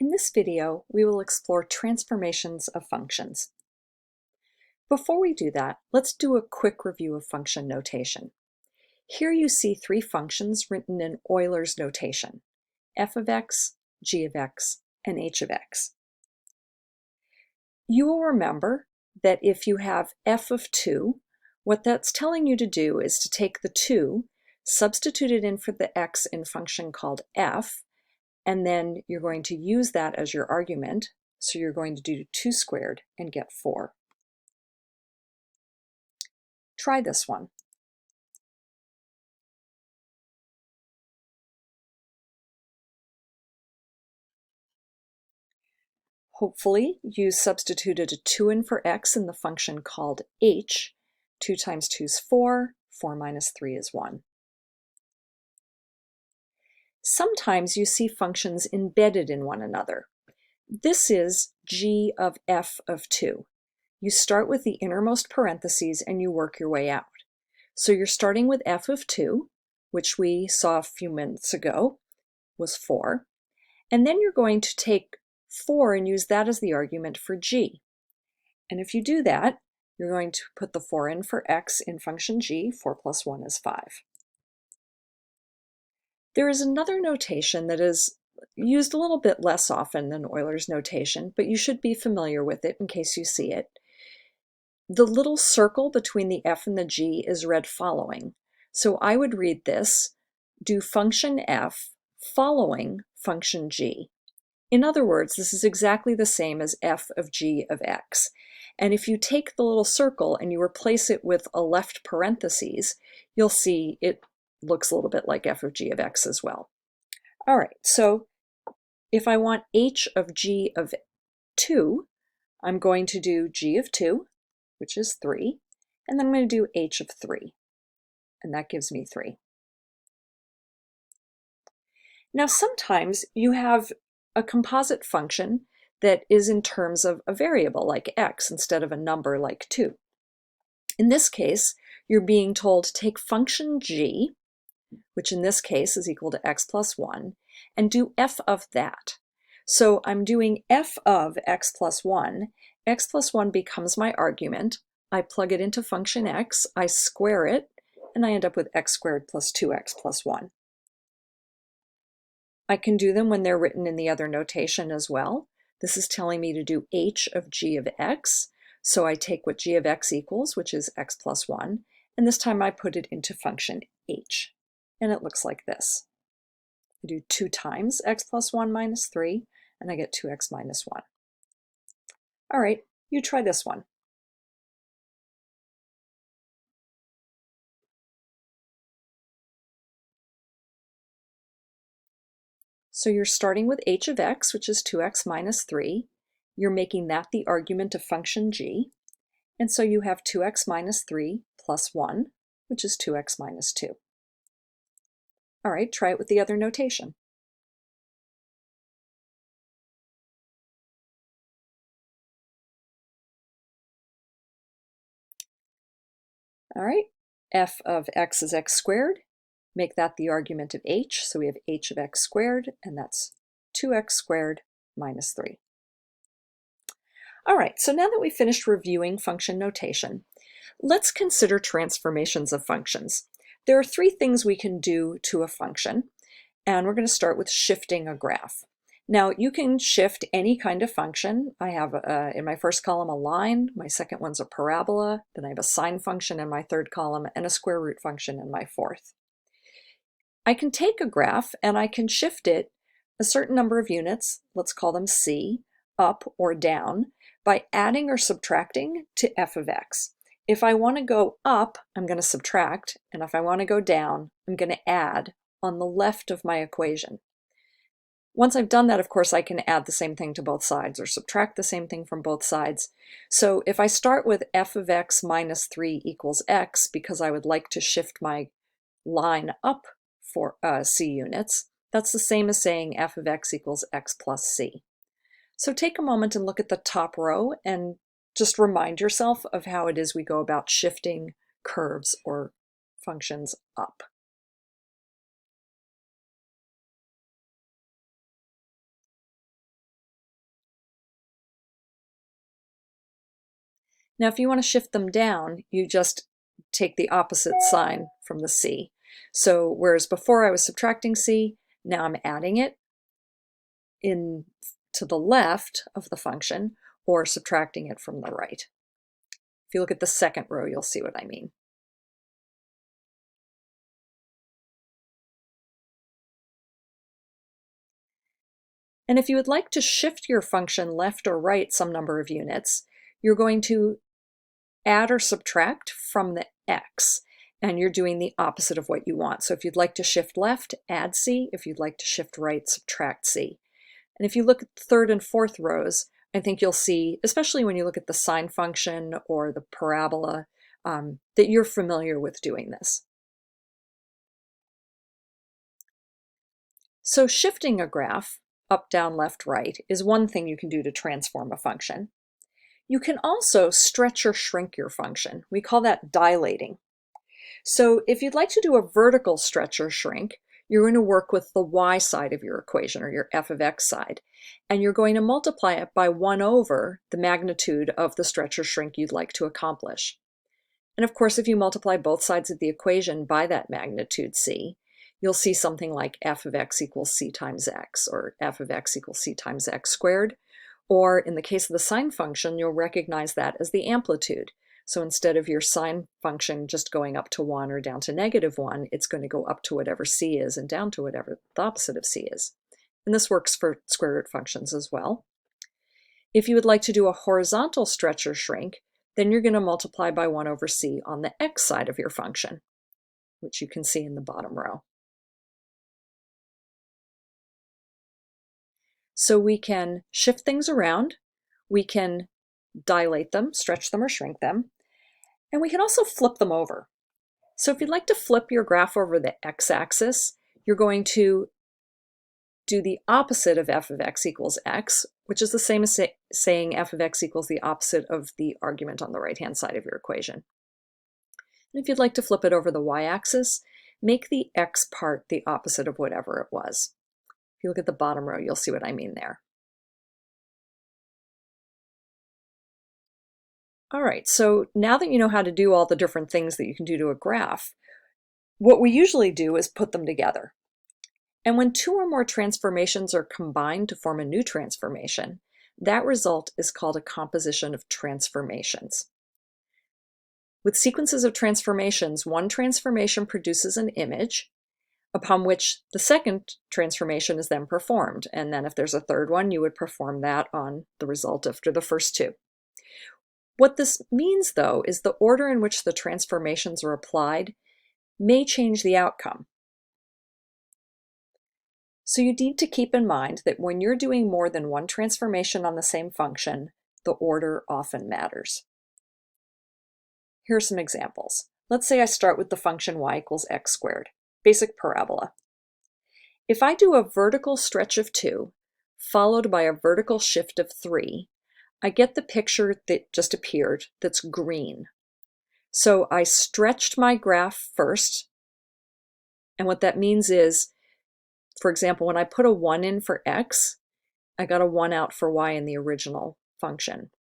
In this video, we will explore transformations of functions. Before we do that, let's do a quick review of function notation. Here you see three functions written in Euler's notation: f of x, g of x, and h of x. You will remember that if you have f of 2, what that's telling you to do is to take the 2, substitute it in for the x in function called f, and then you're going to use that as your argument. So you're going to do 2 squared and get 4. Try this one. Hopefully you substituted a 2 in for x in the function called h. 2 times 2 is 4, 4 minus 3 is 1. Sometimes you see functions embedded in one another. This is g of f of 2. You start with the innermost parentheses and you work your way out. So you're starting with f of 2, which we saw a few minutes ago was 4. And then you're going to take 4 and use that as the argument for g. And if you do that, you're going to put the 4 in for x in function g. 4 plus 1 is 5. There is another notation that is used a little bit less often than Euler's notation, but you should be familiar with it in case you see it. The little circle between the f and the g is read following. So I would read this: do function f following function g. In other words, this is exactly the same as f of g of x. And if you take the little circle and you replace it with a left parentheses, you'll see it looks a little bit like f of g of x as well. All right, so if I want h of g of 2, I'm going to do g of 2, which is 3, and then I'm going to do h of 3, and that gives me 3. Now sometimes you have a composite function that is in terms of a variable like x instead of a number like 2. In this case, you're being told to take function g, which in this case is equal to x plus 1, and do f of that. So I'm doing f of x plus 1. X plus 1 becomes my argument. I plug it into function x, I square it, and I end up with x squared plus 2x plus 1. I can do them when they're written in the other notation as well. This is telling me to do h of g of x. So I take what g of x equals, which is x plus 1, and this time I put it into function h. And it looks like this. I do 2 times x plus 1 minus 3, and I get 2x minus 1. All right, you try this one. So you're starting with h of x, which is 2x minus 3. You're making that the argument of function g. And so you have 2x minus 3 plus 1, which is 2x minus 2. All right, try it with the other notation. All right, f of x is x squared. Make that the argument of h, so we have h of x squared, and that's 2x squared minus 3. All right, so now that we've finished reviewing function notation, let's consider transformations of functions. There are 3 things we can do to a function, and we're going to start with shifting a graph. Now, you can shift any kind of function. I have in my first column a line, my second one's a parabola, then I have a sine function in my third column, and a square root function in my fourth. I can take a graph and I can shift it a certain number of units, let's call them c, up or down, by adding or subtracting to f of x. If I want to go up, I'm going to subtract, and if I want to go down, I'm going to add on the left of my equation. Once I've done that, of course, I can add the same thing to both sides or subtract the same thing from both sides. So if I start with f of x minus 3 equals x, because I would like to shift my line up for c units, that's the same as saying f of x equals x plus c. So take a moment and look at the top row and just remind yourself of how it is we go about shifting curves or functions up. Now, if you want to shift them down, you just take the opposite sign from the c. So whereas before I was subtracting c, now I'm adding it in to the left of the function or subtracting it from the right. If you look at the second row, you'll see what I mean. And if you would like to shift your function left or right some number of units, you're going to add or subtract from the x, and you're doing the opposite of what you want. So if you'd like to shift left, add c. If you'd like to shift right, subtract c. And if you look at the third and fourth rows, I think you'll see, especially when you look at the sine function or the parabola, that you're familiar with doing this. So shifting a graph up, down, left, right is one thing you can do to transform a function. You can also stretch or shrink your function. We call that dilating. So if you'd like to do a vertical stretch or shrink, you're going to work with the y side of your equation, or your f of x side, and you're going to multiply it by 1 over the magnitude of the stretch or shrink you'd like to accomplish. And of course, if you multiply both sides of the equation by that magnitude c, you'll see something like f of x equals c times x, or f of x equals c times x squared. Or in the case of the sine function, you'll recognize that as the amplitude. So instead of your sine function just going up to 1 or down to -1, it's going to go up to whatever c is and down to whatever the opposite of c is. And this works for square root functions as well. If you would like to do a horizontal stretch or shrink, then you're going to multiply by 1 over c on the x side of your function, which you can see in the bottom row. So we can shift things around, we can dilate them, stretch them, or shrink them, and we can also flip them over. So if you'd like to flip your graph over the x-axis, you're going to do the opposite of f of x equals x, which is the same as saying f of x equals the opposite of the argument on the right-hand side of your equation. And if you'd like to flip it over the y-axis, make the x part the opposite of whatever it was. If you look at the bottom row, you'll see what I mean there. All right, so now that you know how to do all the different things that you can do to a graph, what we usually do is put them together. And when two or more transformations are combined to form a new transformation, that result is called a composition of transformations. With sequences of transformations, one transformation produces an image upon which the second transformation is then performed. And then if there's a third one, you would perform that on the result after the first two. What this means, though, is the order in which the transformations are applied may change the outcome. So you need to keep in mind that when you're doing more than one transformation on the same function, the order often matters. Here are some examples. Let's say I start with the function y equals x squared, basic parabola. If I do a vertical stretch of 2, followed by a vertical shift of 3, I get the picture that just appeared that's green. So I stretched my graph first, and what that means is, for example, when I put a 1 in for x, I got a 1 out for y in the original function.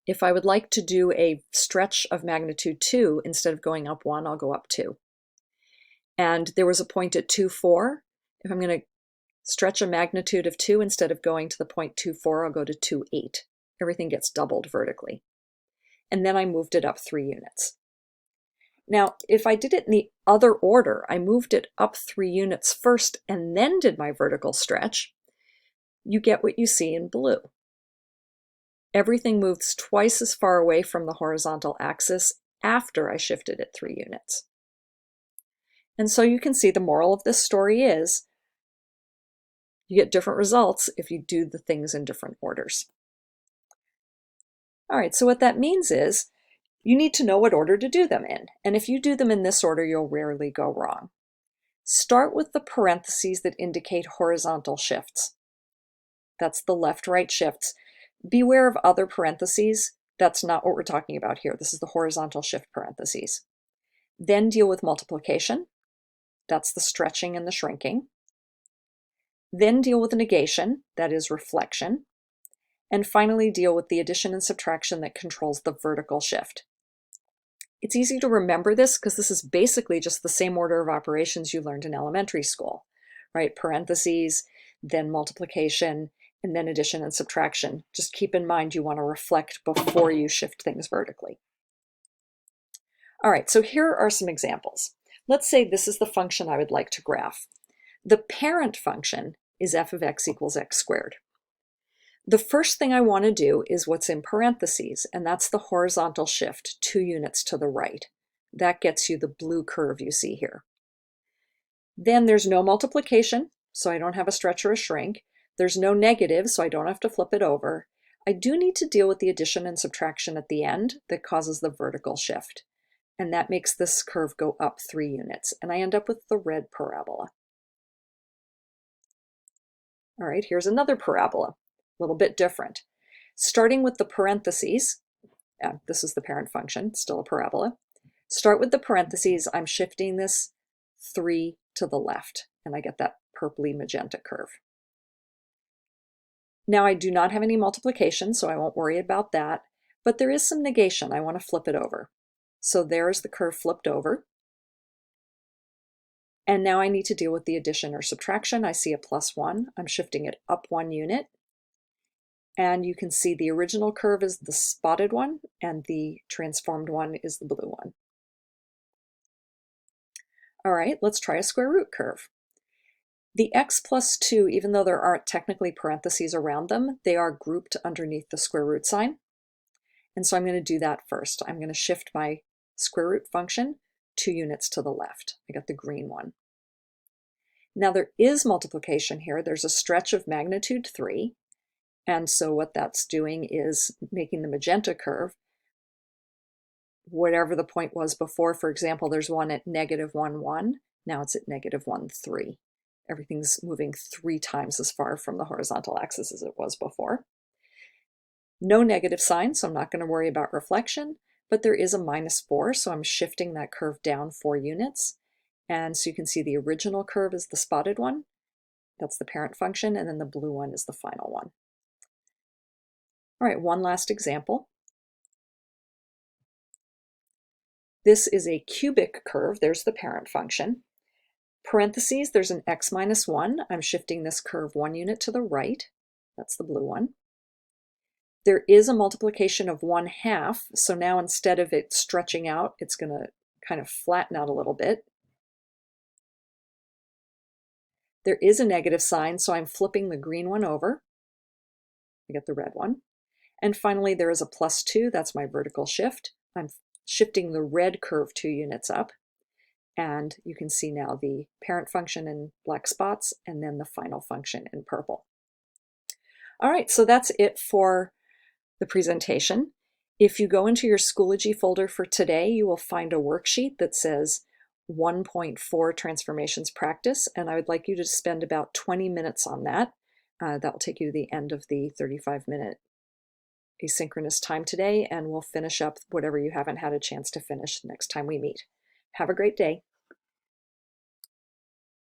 If I would like to do a stretch of magnitude 2, instead of going up 1, I'll go up 2. And there was a point at 2, 4. If I'm going to stretch a magnitude of 2, instead of going to the point 2, 4, I'll go to 2, 8. Everything gets doubled vertically. And then I moved it up 3 units. Now, if I did it in the other order, I moved it up 3 units first and then did my vertical stretch, you get what you see in blue. Everything moves twice as far away from the horizontal axis after I shifted it 3 units. And so you can see the moral of this story is you get different results if you do the things in different orders. All right, so what that means is you need to know what order to do them in. And if you do them in this order, you'll rarely go wrong. Start with the parentheses that indicate horizontal shifts. That's the left-right shifts. Beware of other parentheses. That's not what we're talking about here. This is the horizontal shift parentheses. Then deal with multiplication. That's the stretching and the shrinking. Then deal with negation. That is reflection. And finally, deal with the addition and subtraction that controls the vertical shift. It's easy to remember this because this is basically just the same order of operations you learned in elementary school, right? Parentheses, then multiplication, and then addition and subtraction. Just keep in mind you want to reflect before you shift things vertically. All right, so here are some examples. Let's say this is the function I would like to graph. The parent function is f of x equals x squared. The first thing I want to do is what's in parentheses, and that's the horizontal shift 2 units to the right. That gets you the blue curve you see here. Then there's no multiplication, so I don't have a stretch or a shrink. There's no negative, so I don't have to flip it over. I do need to deal with the addition and subtraction at the end that causes the vertical shift. And that makes this curve go up 3 units, and I end up with the red parabola. All right, here's another parabola, a little bit different. Starting with the parentheses, this is the parent function, still a parabola. Start with the parentheses, I'm shifting this 3 to the left, and I get that purpley magenta curve. Now I do not have any multiplication, so I won't worry about that, but there is some negation. I want to flip it over. So there's the curve flipped over. And now I need to deal with the addition or subtraction. I see a +1. I'm shifting it up 1 unit. And you can see the original curve is the spotted one, and the transformed one is the blue one. All right, let's try a square root curve. The x plus 2, even though there aren't technically parentheses around them, they are grouped underneath the square root sign. And so I'm going to do that first. I'm going to shift my square root function 2 units to the left. I got the green one. Now there is multiplication here. There's a stretch of magnitude 3. And so what that's doing is making the magenta curve, whatever the point was before. For example, there's one at -1, 1. Now it's at -1, 3. Everything's moving 3 times as far from the horizontal axis as it was before. No negative sign, so I'm not going to worry about reflection, but there is a -4, so I'm shifting that curve down 4 units. And so you can see the original curve is the spotted one. That's the parent function, and then the blue one is the final one. All right, one last example. This is a cubic curve. There's the parent function. Parentheses, there's an x minus 1. I'm shifting this curve 1 unit to the right. That's the blue one. There is a multiplication of 1/2, so now instead of it stretching out, it's going to kind of flatten out a little bit. There is a negative sign, so I'm flipping the green one over. I get the red one. And finally, there is a +2. That's my vertical shift. I'm shifting the red curve 2 units up. And you can see now the parent function in black spots and then the final function in purple. All right, so that's it for the presentation. If you go into your Schoology folder for today, you will find a worksheet that says 1.4 transformations practice, and I would like you to spend about 20 minutes on that. That will take you to the end of the 35-minute asynchronous time today, and we'll finish up whatever you haven't had a chance to finish next time we meet. Have a great day.